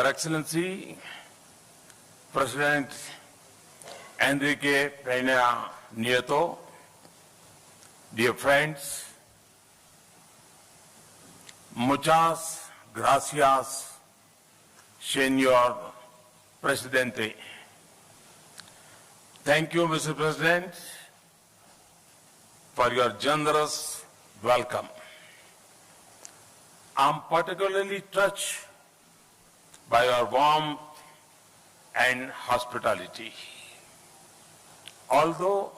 Your Excellency, President Enrique Peña Nieto, dear friends, muchas gracias, Señor Presidente. Thank you, Mr. President, for your generous welcome. I'm particularly touched by your warmth and hospitality. Although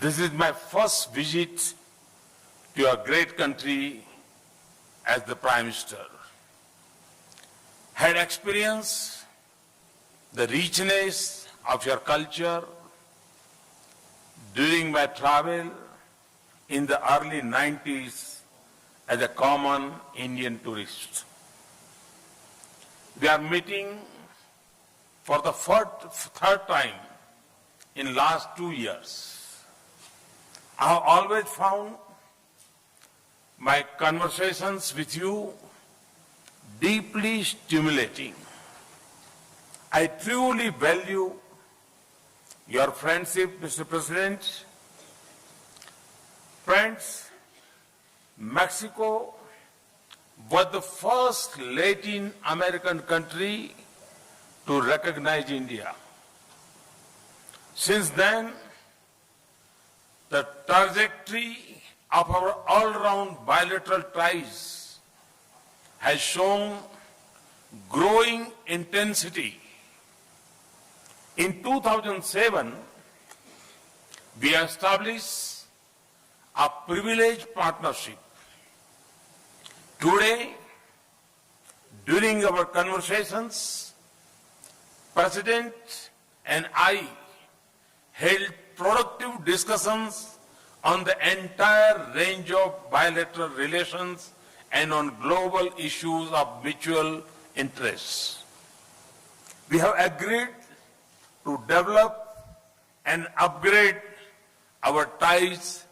this is my first visit to your great country as the Prime Minister, had experienced the richness of your culture during my travel in the early 90s as a common Indian tourist. We are meeting for the third time in last 2 years. I have always found my conversations with you deeply stimulating. I truly value your friendship, Mr. President. Friends, Mexico was the first Latin American country to recognize India. Since then, the trajectory of our all-round bilateral ties has shown growing intensity. In 2007, we established a privileged partnership. Today, during our conversations, President and I held productive discussions on the entire range of bilateral relations and on global issues of mutual interest. We have agreed to develop and upgrade our ties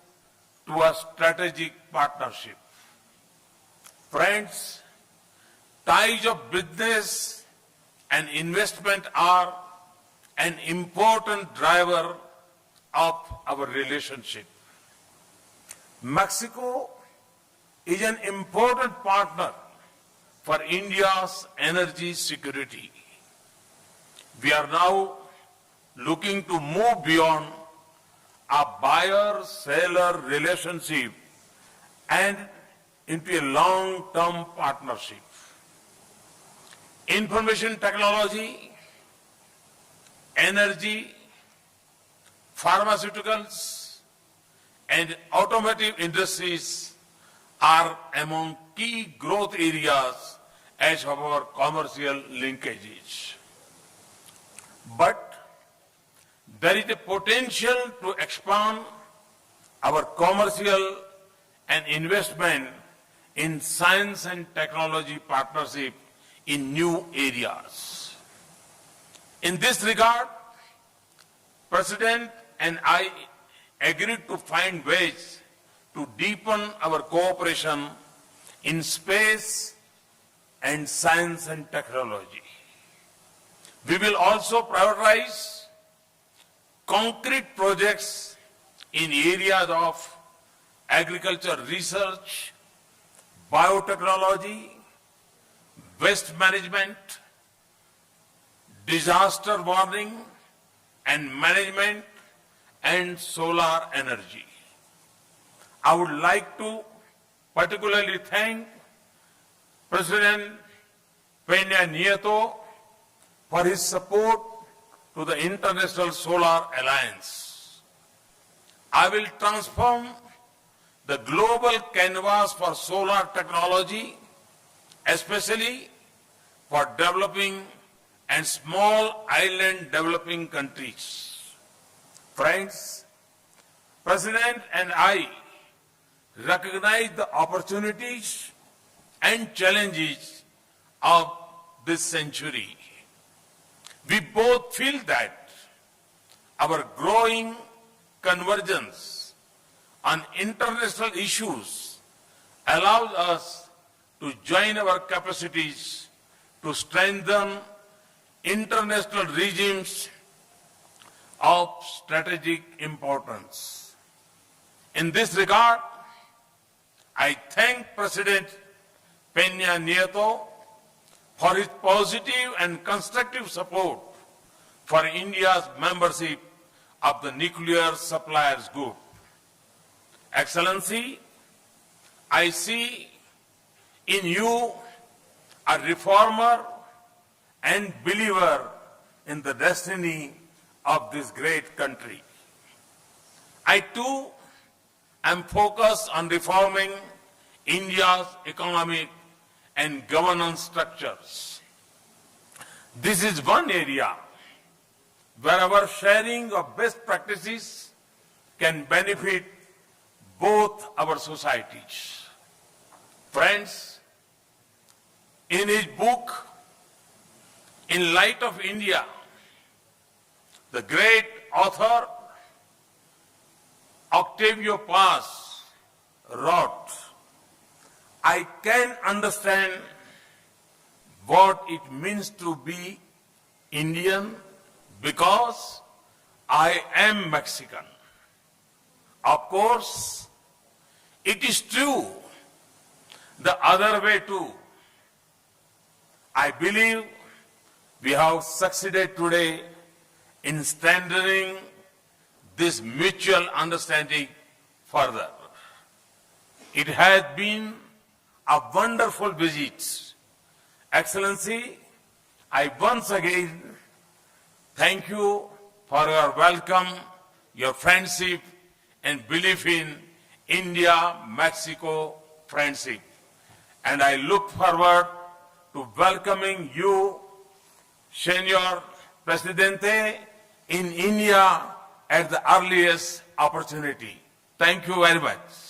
to a strategic partnership. Friends, ties of business and investment are an important driver of our relationship. Mexico is an important partner for India's energy security. We are now looking to move beyond a buyer-seller relationship and into a long-term partnership. Information technology, energy, pharmaceuticals, and automotive industries are among key growth areas as of our commercial linkages. But there is a potential to expand our commercial and investment in science and technology partnership in new areas. In this regard, President and I agreed to find ways to deepen our cooperation in space and science and technology. We will also prioritize concrete projects in areas of agriculture research, biotechnology, waste management, disaster warning and management, and solar energy. I would like to particularly thank President Peña Nieto for his support to the International Solar Alliance. I will transform the global canvas for solar technology, especially for developing and small island developing countries. Friends, President and I recognize the opportunities and challenges of this century. We both feel that our growing convergence on international issues allows us to join our capacities to strengthen international regimes of strategic importance. In this regard, I thank President Peña Nieto for his positive and constructive support for India's membership of the Nuclear Suppliers Group. Excellency, I see in you a reformer and believer in the destiny of this great country. I too am focused on reforming India's economic and governance structures. This is one area where our sharing of best practices can benefit both our societies. Friends, in his book, In Light of India, the great author Octavio Paz wrote, I can understand what it means to be Indian because I am Mexican. Of course, it is true the other way too. I believe we have succeeded today in strengthening this mutual understanding further. It has been a wonderful visit. Excellency, I once again thank you for your welcome, your friendship, and belief in India-Mexico friendship. And I look forward to welcoming you, Senor Presidente, in India at the earliest opportunity. Thank you very much.